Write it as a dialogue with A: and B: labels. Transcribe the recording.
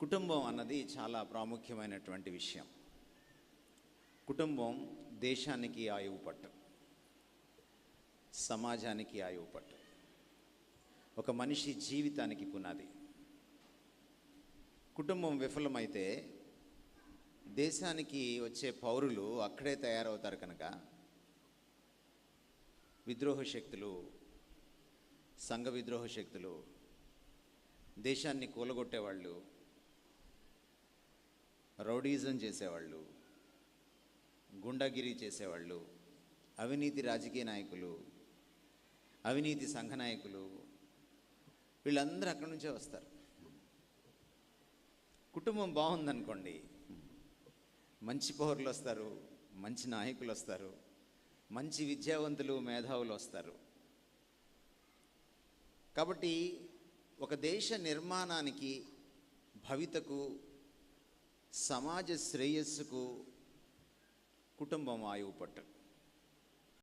A: కుటుంబం అన్నది చాలా ప్రాముఖ్యమైనటువంటి విషయం. కుటుంబం దేశానికి ఆయువు పట్టు, సమాజానికి ఆయువు పట్టు, ఒక మనిషి జీవితానికి పునాది. కుటుంబం విఫలమైతే దేశానికి వచ్చే పౌరులు అక్కడే తయారవుతారు. కనుక విద్రోహ శక్తులు, సంఘ విద్రోహ శక్తులు, దేశాన్ని కూలగొట్టేవాళ్ళు, రౌడీజం చేసేవాళ్ళు, గుండాగిరి చేసేవాళ్ళు, అవినీతి రాజకీయ నాయకులు, అవినీతి సంఘ నాయకులు, వీళ్ళందరూ అక్కడి నుంచే వస్తారు. కుటుంబం బాగుందనుకోండి, మంచి పౌరులు వస్తారు, మంచి నాయకులు వస్తారు, మంచి విద్యావంతులు, మేధావులు వస్తారు. కాబట్టి ఒక దేశ నిర్మాణానికి, భవితకు, సమాజ శ్రేయస్సుకు కుటుంబం ఆయువు పట్టు.